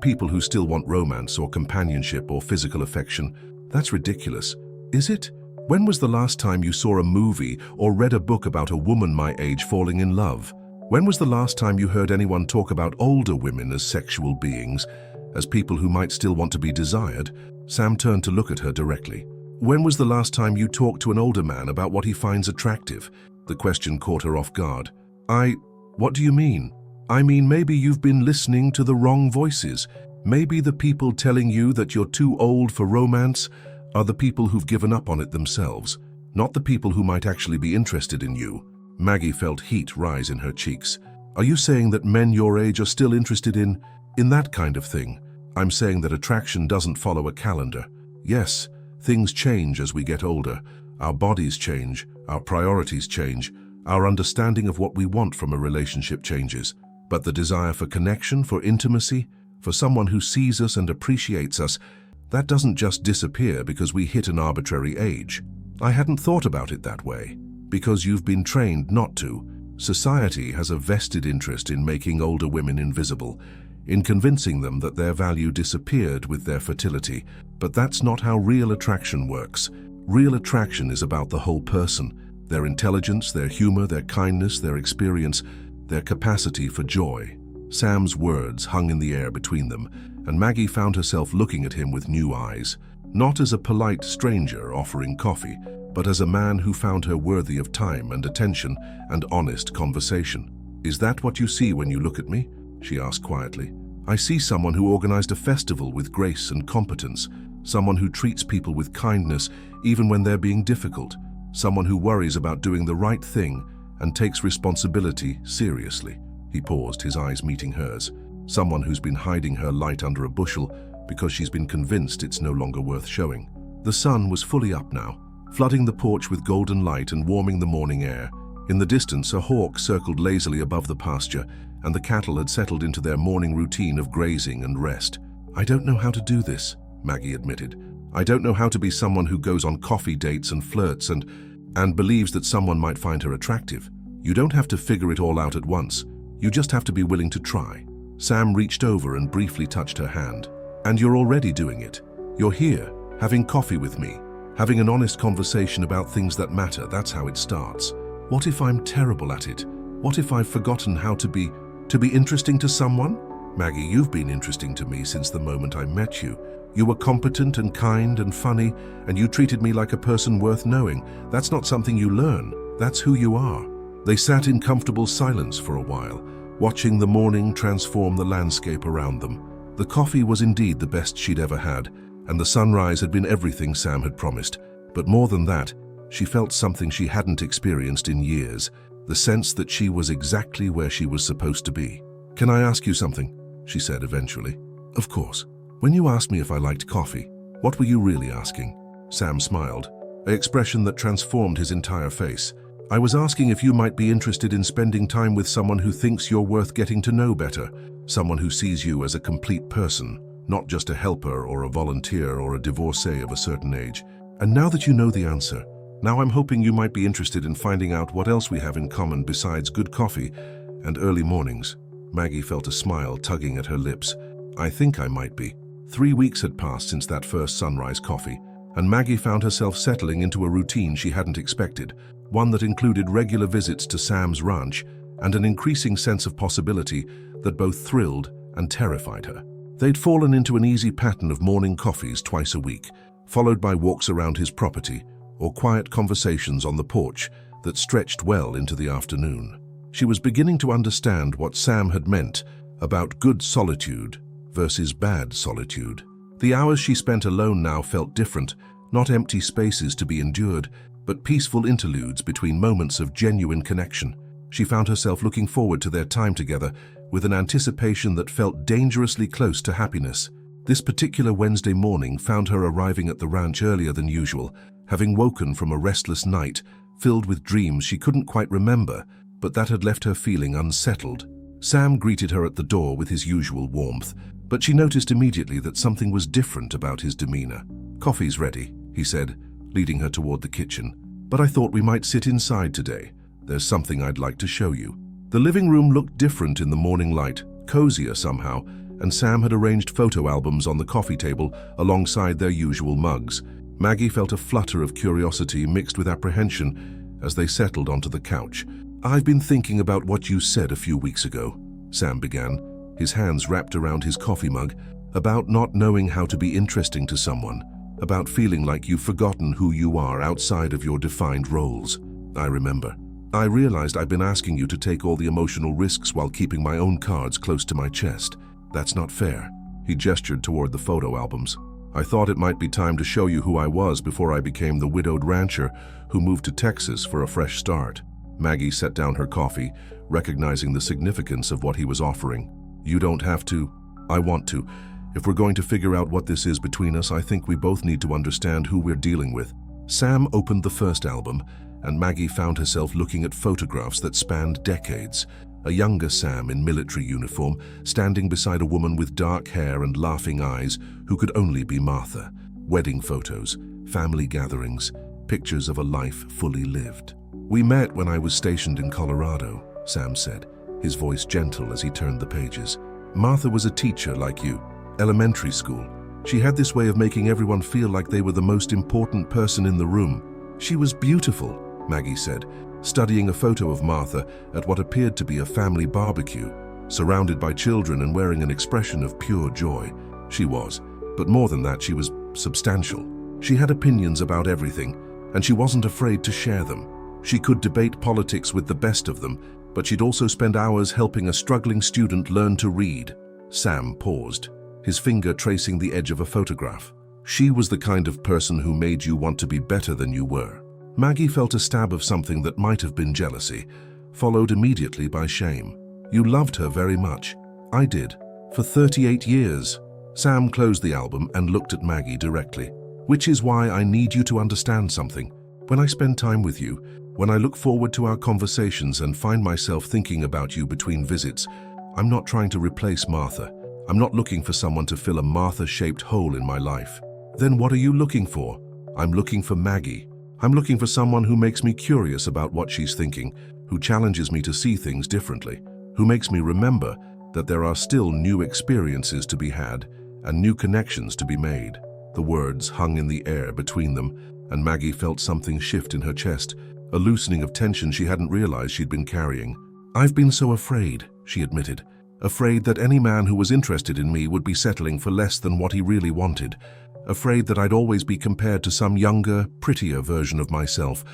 people who still want romance or companionship or physical affection. That's ridiculous. Is it? When was the last time you saw a movie or read a book about a woman my age falling in love? When was the last time you heard anyone talk about older women as sexual beings, as people who might still want to be desired? Sam turned to look at her directly. When was the last time you talked to an older man about what he finds attractive? The question caught her off guard. What do you mean? I mean, maybe you've been listening to the wrong voices. Maybe the people telling you that you're too old for romance are the people who've given up on it themselves, not the people who might actually be interested in you. Maggie felt heat rise in her cheeks. Are you saying that men your age are still interested in that kind of thing? I'm saying that attraction doesn't follow a calendar. Yes, things change as we get older. Our bodies change, our priorities change, our understanding of what we want from a relationship changes. But the desire for connection, for intimacy, for someone who sees us and appreciates us, that doesn't just disappear because we hit an arbitrary age. I hadn't thought about it that way, because you've been trained not to. Society has a vested interest in making older women invisible, in convincing them that their value disappeared with their fertility. But that's not how real attraction works. Real attraction is about the whole person, their intelligence, their humor, their kindness, their experience, their capacity for joy. Sam's words hung in the air between them, and Maggie found herself looking at him with new eyes, not as a polite stranger offering coffee, but as a man who found her worthy of time and attention and honest conversation. "Is that what you see when you look at me?" she asked quietly. "I see someone who organized a festival with grace and competence, someone who treats people with kindness even when they're being difficult, someone who worries about doing the right thing and takes responsibility seriously." He paused, his eyes meeting hers. "Someone who's been hiding her light under a bushel because she's been convinced it's no longer worth showing." The sun was fully up now, flooding the porch with golden light and warming the morning air. In the distance, a hawk circled lazily above the pasture, and the cattle had settled into their morning routine of grazing and rest. "I don't know how to do this," Maggie admitted. "I don't know how to be someone who goes on coffee dates and flirts and believes that someone might find her attractive. You don't have to figure it all out at once. You just have to be willing to try." Sam reached over and briefly touched her hand. "And you're already doing it. You're here, having coffee with me, having an honest conversation about things that matter. That's how it starts. What if I'm terrible at it? What if I've forgotten how to be interesting to someone?" "Maggie, you've been interesting to me since the moment I met you. You were competent and kind and funny, and you treated me like a person worth knowing. That's not something you learn. That's who you are." They sat in comfortable silence for a while, watching the morning transform the landscape around them. The coffee was indeed the best she'd ever had, and the sunrise had been everything Sam had promised. But more than that, she felt something she hadn't experienced in years, the sense that she was exactly where she was supposed to be. "Can I ask you something?" she said eventually. "Of course. When you asked me if I liked coffee, what were you really asking?" Sam smiled, an expression that transformed his entire face. "I was asking if you might be interested in spending time with someone who thinks you're worth getting to know better, someone who sees you as a complete person, not just a helper or a volunteer or a divorcee of a certain age. And now that you know the answer, now I'm hoping you might be interested in finding out what else we have in common besides good coffee and early mornings." Maggie felt a smile tugging at her lips. "I think I might be." 3 weeks had passed since that first sunrise coffee, and Maggie found herself settling into a routine she hadn't expected, one that included regular visits to Sam's ranch and an increasing sense of possibility that both thrilled and terrified her. They'd fallen into an easy pattern of morning coffees twice a week, followed by walks around his property or quiet conversations on the porch that stretched well into the afternoon. She was beginning to understand what Sam had meant about good solitude versus bad solitude. The hours she spent alone now felt different, not empty spaces to be endured, but peaceful interludes between moments of genuine connection. She found herself looking forward to their time together with an anticipation that felt dangerously close to happiness. This particular Wednesday morning found her arriving at the ranch earlier than usual, having woken from a restless night filled with dreams she couldn't quite remember, but that had left her feeling unsettled. Sam greeted her at the door with his usual warmth, but she noticed immediately that something was different about his demeanor. "Coffee's ready," he said, leading her toward the kitchen. "But I thought we might sit inside today. There's something I'd like to show you." The living room looked different in the morning light, cozier somehow, and Sam had arranged photo albums on the coffee table alongside their usual mugs. Maggie felt a flutter of curiosity mixed with apprehension as they settled onto the couch. "I've been thinking about what you said a few weeks ago," Sam began, his hands wrapped around his coffee mug, "about not knowing how to be interesting to someone, about feeling like you've forgotten who you are outside of your defined roles. I remember. I realized I've been asking you to take all the emotional risks while keeping my own cards close to my chest. That's not fair." He gestured toward the photo albums. "I thought it might be time to show you who I was before I became the widowed rancher who moved to Texas for a fresh start." Maggie set down her coffee, recognizing the significance of what he was offering. "You don't have to. I want to. If we're going to figure out what this is between us, I think we both need to understand who we're dealing with." Sam opened the first album, and Maggie found herself looking at photographs that spanned decades. a younger Sam in military uniform, standing beside a woman with dark hair and laughing eyes who could only be Martha. Wedding photos, family gatherings, pictures of a life fully lived. "We met when I was stationed in Colorado," Sam said, his voice gentle as he turned the pages. "Martha was a teacher like you, elementary school. She had this way of making everyone feel like they were the most important person in the room. She was beautiful," Maggie said, studying a photo of Martha at what appeared to be a family barbecue, surrounded by children and wearing an expression of pure joy. She was, but more than that, she was substantial. She had opinions about everything, and she wasn't afraid to share them. She could debate politics with the best of them, but she'd also spend hours helping a struggling student learn to read. Sam paused, his finger tracing the edge of a photograph. "She was the kind of person who made you want to be better than you were." Maggie felt a stab of something that might have been jealousy, followed immediately by shame. "You loved her very much." "I did. For 38 years. Sam closed the album and looked at Maggie directly. "Which is why I need you to understand something. When I spend time with you, when I look forward to our conversations and find myself thinking about you between visits, I'm not trying to replace Martha. I'm not looking for someone to fill a Martha-shaped hole in my life." "Then what are you looking for?" "I'm looking for Maggie. I'm looking for someone who makes me curious about what she's thinking, who challenges me to see things differently, who makes me remember that there are still new experiences to be had and new connections to be made." The words hung in the air between them, and Maggie felt something shift in her chest, a loosening of tension she hadn't realized she'd been carrying. "I've been so afraid," she admitted. "Afraid that any man who was interested in me would be settling for less than what he really wanted. Afraid that I'd always be compared to some younger, prettier version of myself,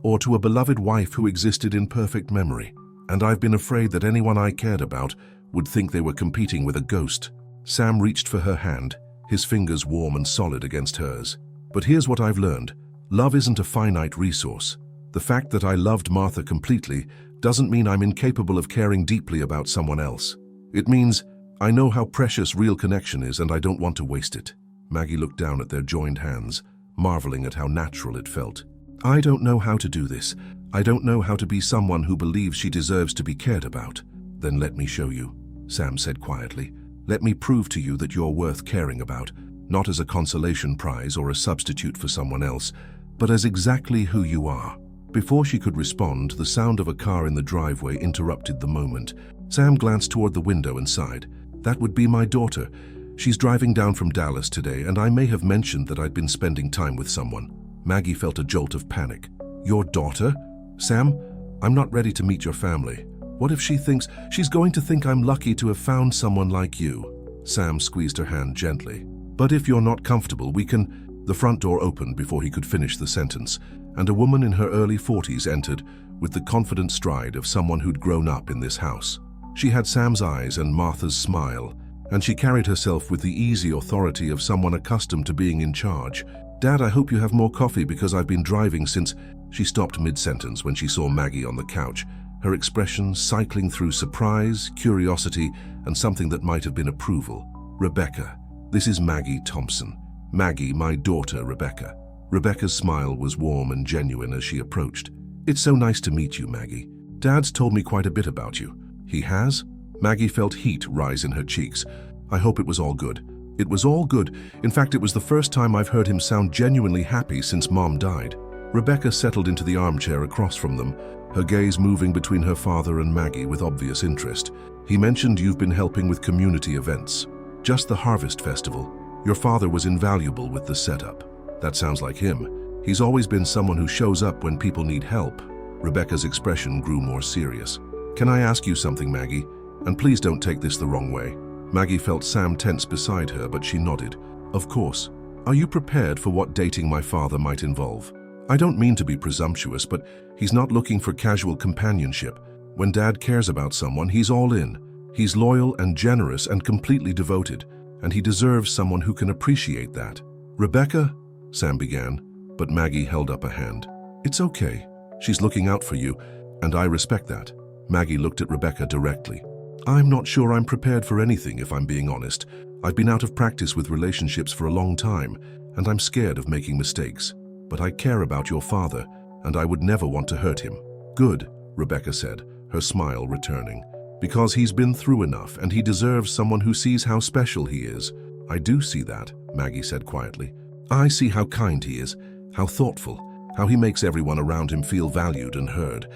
or to a beloved wife who existed in perfect memory. And I've been afraid that anyone I cared about would think they were competing with a ghost." Sam reached for her hand, his fingers warm and solid against hers. "But here's what I've learned. Love isn't a finite resource. The fact that I loved Martha completely doesn't mean I'm incapable of caring deeply about someone else. It means I know how precious real connection is and I don't want to waste it." Maggie looked down at their joined hands, marveling at how natural it felt. "I don't know how to do this. I don't know how to be someone who believes she deserves to be cared about." "Then let me show you," Sam said quietly. "Let me prove to you that you're worth caring about, not as a consolation prize or a substitute for someone else, but as exactly who you are." Before she could respond, the sound of a car in the driveway interrupted the moment. Sam glanced toward the window and sighed. "That would be my daughter. She's driving down from Dallas today, and I may have mentioned that I'd been spending time with someone." Maggie felt a jolt of panic. "Your daughter? Sam, I'm not ready to meet your family. What if she thinks she's going to think I'm lucky to have found someone like you?" Sam squeezed her hand gently. "But if you're not comfortable, we can—" The front door opened before he could finish the sentence, and a woman in her early 40s entered with the confident stride of someone who'd grown up in this house. She had Sam's eyes and Martha's smile, and she carried herself with the easy authority of someone accustomed to being in charge. "Dad, I hope you have more coffee because I've been driving since—" She stopped mid-sentence when she saw Maggie on the couch, her expression cycling through surprise, curiosity, and something that might have been approval. "Rebecca, this is Maggie Thompson. Maggie, my daughter, Rebecca." Rebecca's smile was warm and genuine as she approached. "It's so nice to meet you, Maggie. Dad's told me quite a bit about you." "He has?" Maggie felt heat rise in her cheeks. "I hope it was all good." "It was all good. In fact, it was the first time I've heard him sound genuinely happy since Mom died." Rebecca settled into the armchair across from them, her gaze moving between her father and Maggie with obvious interest. "He mentioned you've been helping with community events. Just the Harvest Festival. Your father was invaluable with the setup." "That sounds like him. He's always been someone who shows up when people need help." Rebecca's expression grew more serious. "Can I ask you something, Maggie? And please don't take this the wrong way." Maggie felt Sam tense beside her, but she nodded. "Of course. Are you prepared for what dating my father might involve? I don't mean to be presumptuous, but he's not looking for casual companionship. When Dad cares about someone, he's all in. He's loyal and generous and completely devoted, and he deserves someone who can appreciate that." "Rebecca," Sam began, but Maggie held up a hand. "It's okay. She's looking out for you, and I respect that." Maggie looked at Rebecca directly. "I'm not sure I'm prepared for anything, if I'm being honest. I've been out of practice with relationships for a long time, and I'm scared of making mistakes. But I care about your father, and I would never want to hurt him." "Good," Rebecca said, her smile returning. Because he's been through enough and he deserves someone who sees how special he is. I do see that, Maggie said quietly. I see how kind he is, how thoughtful, how he makes everyone around him feel valued and heard.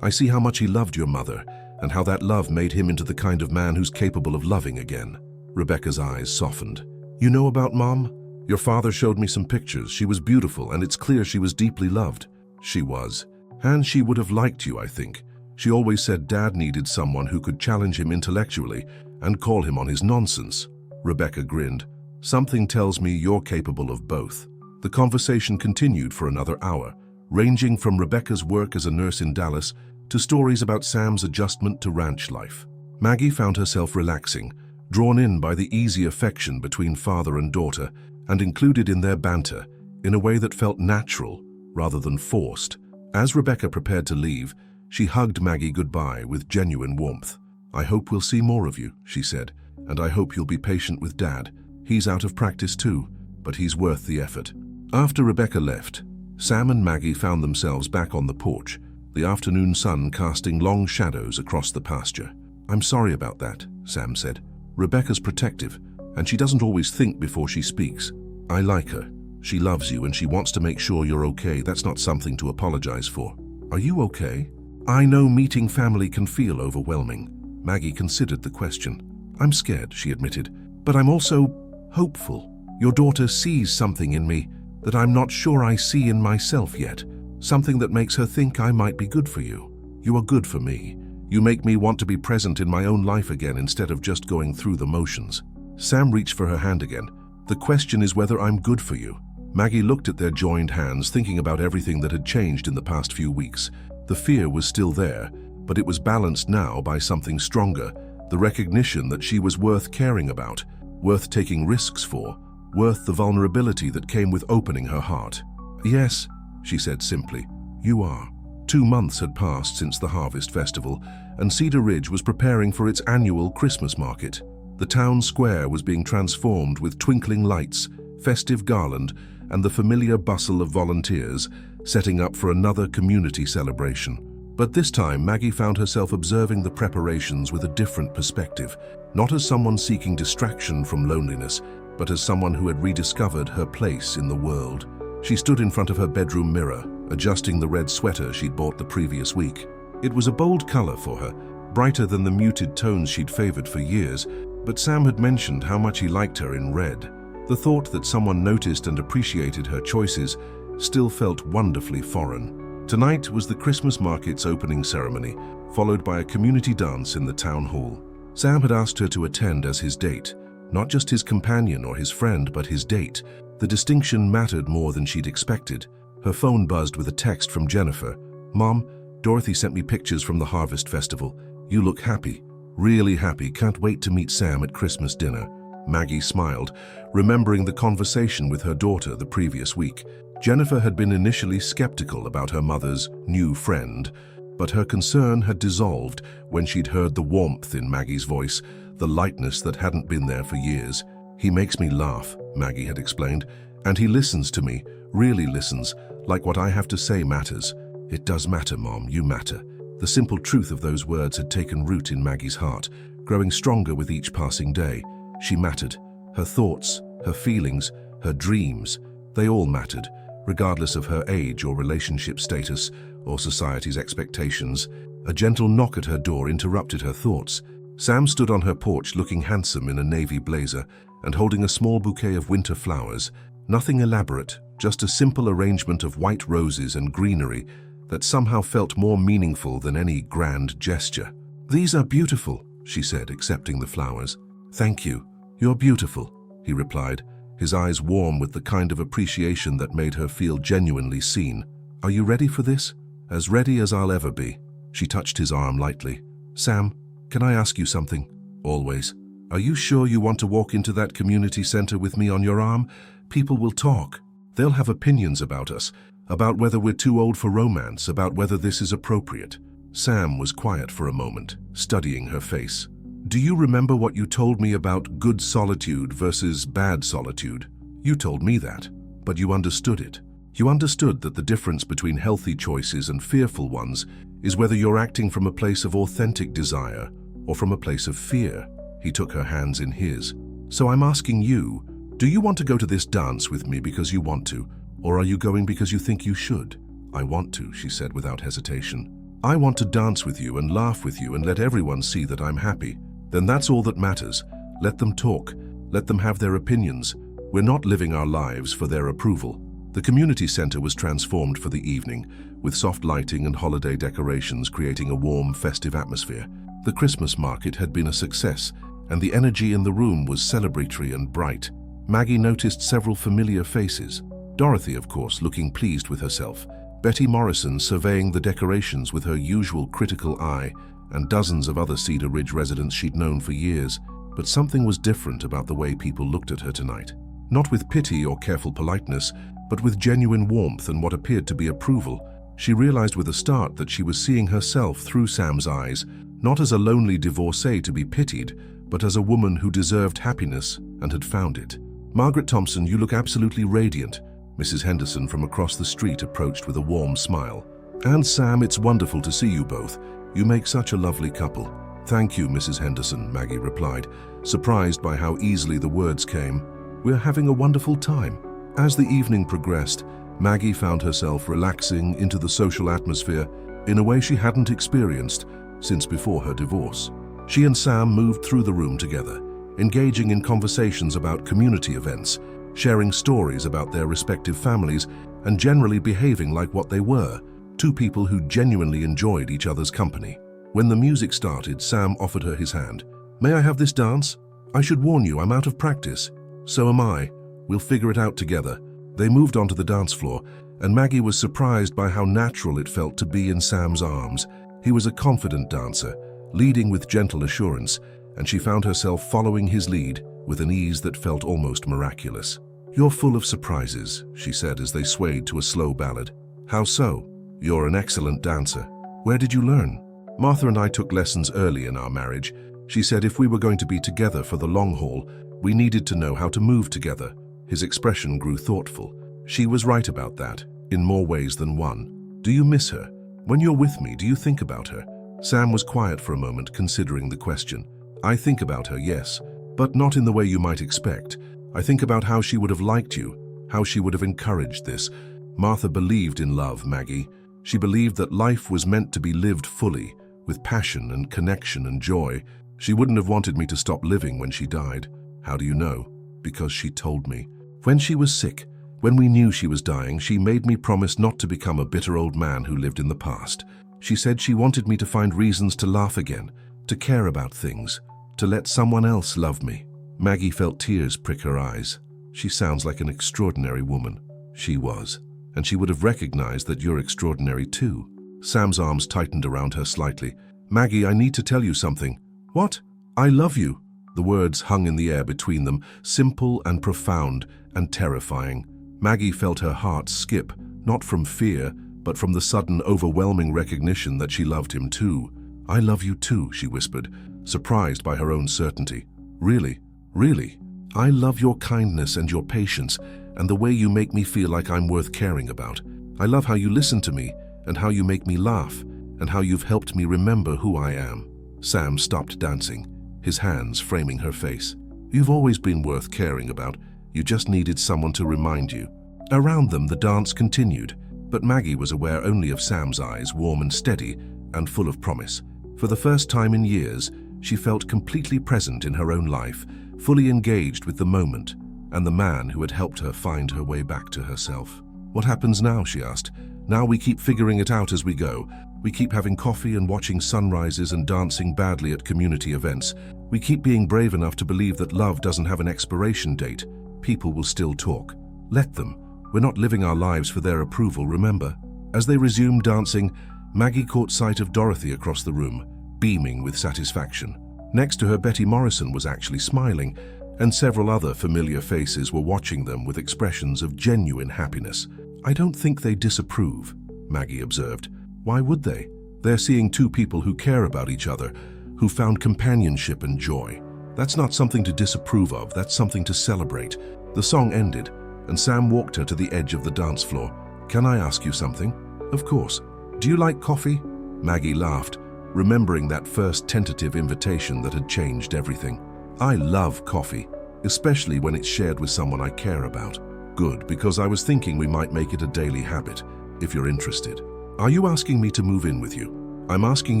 I see how much he loved your mother and how that love made him into the kind of man who's capable of loving again. Rebecca's eyes softened. You know about Mom? Your father showed me some pictures. She was beautiful and it's clear she was deeply loved. She was. And she would have liked you, I think. She always said Dad needed someone who could challenge him intellectually and call him on his nonsense. Rebecca grinned. Something tells me you're capable of both. The conversation continued for another hour, ranging from Rebecca's work as a nurse in Dallas to stories about Sam's adjustment to ranch life. Maggie found herself relaxing, drawn in by the easy affection between father and daughter, and included in their banter in a way that felt natural rather than forced. As Rebecca prepared to leave, she hugged Maggie goodbye with genuine warmth. I hope we'll see more of you, she said, and I hope you'll be patient with Dad. He's out of practice too, but he's worth the effort. After Rebecca left, Sam and Maggie found themselves back on the porch, the afternoon sun casting long shadows across the pasture. I'm sorry about that, Sam said. Rebecca's protective, and she doesn't always think before she speaks. I like her. She loves you and she wants to make sure you're okay. That's not something to apologize for. Are you okay? I know meeting family can feel overwhelming. Maggie considered the question. I'm scared, she admitted, but I'm also hopeful. Your daughter sees something in me that I'm not sure I see in myself yet, something that makes her think I might be good for you. You are good for me. You make me want to be present in my own life again instead of just going through the motions. Sam reached for her hand again. The question is whether I'm good for you. Maggie looked at their joined hands, thinking about everything that had changed in the past few weeks. The fear was still there, but it was balanced now by something stronger, the recognition that she was worth caring about, worth taking risks for, worth the vulnerability that came with opening her heart. Yes, she said simply, you are. 2 months had passed since the Harvest Festival, and Cedar Ridge was preparing for its annual Christmas market. The town square was being transformed with twinkling lights, festive garland, and the familiar bustle of volunteers, setting up for another community celebration. But this time, Maggie found herself observing the preparations with a different perspective, not as someone seeking distraction from loneliness, but as someone who had rediscovered her place in the world. She stood in front of her bedroom mirror, adjusting the red sweater she'd bought the previous week. It was a bold color for her, brighter than the muted tones she'd favored for years, but Sam had mentioned how much he liked her in red. The thought that someone noticed and appreciated her choices still felt wonderfully foreign. Tonight was the Christmas market's opening ceremony, followed by a community dance in the town hall. Sam had asked her to attend as his date, not just his companion or his friend, but his date. The distinction mattered more than she'd expected. Her phone buzzed with a text from Jennifer. Mom, Dorothy sent me pictures from the Harvest Festival. You look happy, really happy. Can't wait to meet Sam at Christmas dinner. Maggie smiled, remembering the conversation with her daughter the previous week. Jennifer had been initially skeptical about her mother's new friend, but her concern had dissolved when she'd heard the warmth in Maggie's voice, the lightness that hadn't been there for years. He makes me laugh, Maggie had explained, and he listens to me, really listens, like what I have to say matters. It does matter, Mom, you matter. The simple truth of those words had taken root in Maggie's heart, growing stronger with each passing day. She mattered. Her thoughts, her feelings, her dreams, they all mattered, regardless of her age or relationship status or society's expectations. A gentle knock at her door interrupted her thoughts. Sam stood on her porch looking handsome in a navy blazer and holding a small bouquet of winter flowers. Nothing elaborate, just a simple arrangement of white roses and greenery that somehow felt more meaningful than any grand gesture. These are beautiful, she said, accepting the flowers. Thank you. You're beautiful, he replied, his eyes warm with the kind of appreciation that made her feel genuinely seen. Are you ready for this? As ready as I'll ever be. She touched his arm lightly. Sam, can I ask you something? Always. Are you sure you want to walk into that community center with me on your arm? People will talk. They'll have opinions about us, about whether we're too old for romance, about whether this is appropriate. Sam was quiet for a moment, studying her face. Do you remember what you told me about good solitude versus bad solitude? You told me that, but you understood it. You understood that the difference between healthy choices and fearful ones is whether you're acting from a place of authentic desire or from a place of fear. He took her hands in his. So I'm asking you, do you want to go to this dance with me because you want to, or are you going because you think you should? I want to, she said without hesitation. I want to dance with you and laugh with you and let everyone see that I'm happy. Then that's all that matters. Let them talk. Let them have their opinions. We're not living our lives for their approval. The community center was transformed for the evening, with soft lighting and holiday decorations creating a warm, festive atmosphere. The Christmas market had been a success, and the energy in the room was celebratory and bright. Maggie noticed several familiar faces. Dorothy, of course, looking pleased with herself. Betty Morrison surveying the decorations with her usual critical eye, and dozens of other Cedar Ridge residents she'd known for years. But something was different about the way people looked at her tonight. Not with pity or careful politeness, but with genuine warmth and what appeared to be approval. She realized with a start that she was seeing herself through Sam's eyes, not as a lonely divorcee to be pitied, but as a woman who deserved happiness and had found it. Margaret Thompson, you look absolutely radiant. Mrs. Henderson from across the street approached with a warm smile. And Sam, it's wonderful to see you both. You make such a lovely couple. Thank you, Mrs. Henderson, Maggie replied, surprised by how easily the words came. We're having a wonderful time. As the evening progressed, Maggie found herself relaxing into the social atmosphere in a way she hadn't experienced since before her divorce. She and Sam moved through the room together, engaging in conversations about community events, sharing stories about their respective families, and generally behaving like what they were, two people who genuinely enjoyed each other's company. When the music started, Sam offered her his hand. May I have this dance? I should warn you, I'm out of practice. So am I. We'll figure it out together. They moved onto the dance floor, and Maggie was surprised by how natural it felt to be in Sam's arms. He was a confident dancer, leading with gentle assurance, and she found herself following his lead with an ease that felt almost miraculous. You're full of surprises, she said as they swayed to a slow ballad. How so? You're an excellent dancer. Where did you learn? Martha and I took lessons early in our marriage. She said if we were going to be together for the long haul, we needed to know how to move together. His expression grew thoughtful. She was right about that, in more ways than one. Do you miss her? When you're with me, do you think about her? Sam was quiet for a moment, considering the question. I think about her, yes, but not in the way you might expect. I think about how she would have liked you, how she would have encouraged this. Martha believed in love, Maggie. She believed that life was meant to be lived fully, with passion and connection and joy. She wouldn't have wanted me to stop living when she died. How do you know? Because she told me. When she was sick, when we knew she was dying, she made me promise not to become a bitter old man who lived in the past. She said she wanted me to find reasons to laugh again, to care about things, to let someone else love me. Maggie felt tears prick her eyes. She sounds like an extraordinary woman. She was. And she would have recognized that you're extraordinary too. Sam's arms tightened around her slightly. Maggie, I need to tell you something. What? I love you. The words hung in the air between them, simple and profound and terrifying. Maggie felt her heart skip, not from fear, but from the sudden, overwhelming recognition that she loved him too. I love you too, she whispered, surprised by her own certainty. Really? Really? I love your kindness and your patience, and the way you make me feel like I'm worth caring about. I love how you listen to me, and how you make me laugh, and how you've helped me remember who I am. Sam stopped dancing, his hands framing her face. You've always been worth caring about. You just needed someone to remind you. Around them, the dance continued, but Maggie was aware only of Sam's eyes, warm and steady, and full of promise. For the first time in years, she felt completely present in her own life, fully engaged with the moment, and the man who had helped her find her way back to herself. What happens now, she asked. Now we keep figuring it out as we go. We keep having coffee and watching sunrises and dancing badly at community events. We keep being brave enough to believe that love doesn't have an expiration date. People will still talk. Let them. We're not living our lives for their approval, remember? As they resumed dancing, Maggie caught sight of Dorothy across the room, beaming with satisfaction. Next to her, Betty Morrison was actually smiling, and several other familiar faces were watching them with expressions of genuine happiness. I don't think they disapprove, Maggie observed. Why would they? They're seeing two people who care about each other, who found companionship and joy. That's not something to disapprove of, that's something to celebrate. The song ended, and Sam walked her to the edge of the dance floor. "Can I ask you something?" "Of course. Do you like coffee?" Maggie laughed, remembering that first tentative invitation that had changed everything. "I love coffee, especially when it's shared with someone I care about." "Good, because I was thinking we might make it a daily habit, if you're interested." "Are you asking me to move in with you?" "I'm asking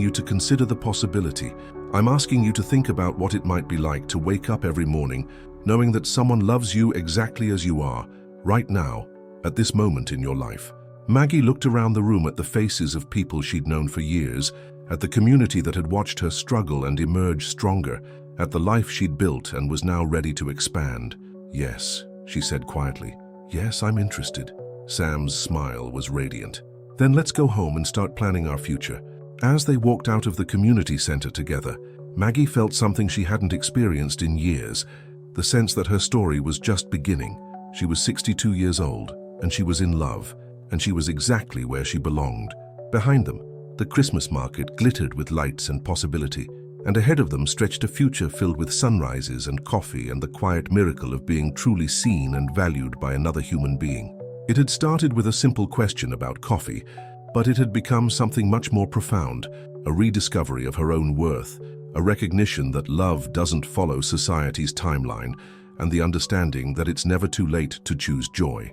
you to consider the possibility. I'm asking you to think about what it might be like to wake up every morning knowing that someone loves you exactly as you are, right now, at this moment in your life." Maggie looked around the room at the faces of people she'd known for years, at the community that had watched her struggle and emerge stronger, at the life she'd built and was now ready to expand. "Yes," she said quietly. "Yes, I'm interested." Sam's smile was radiant. "Then let's go home and start planning our future." As they walked out of the community center together, Maggie felt something she hadn't experienced in years, the sense that her story was just beginning. She was 62 years old, and she was in love, and she was exactly where she belonged. Behind them, the Christmas market glittered with lights and possibility, and ahead of them stretched a future filled with sunrises and coffee and the quiet miracle of being truly seen and valued by another human being. It had started with a simple question about coffee, but it had become something much more profound, a rediscovery of her own worth, a recognition that love doesn't follow society's timeline, and the understanding that it's never too late to choose joy.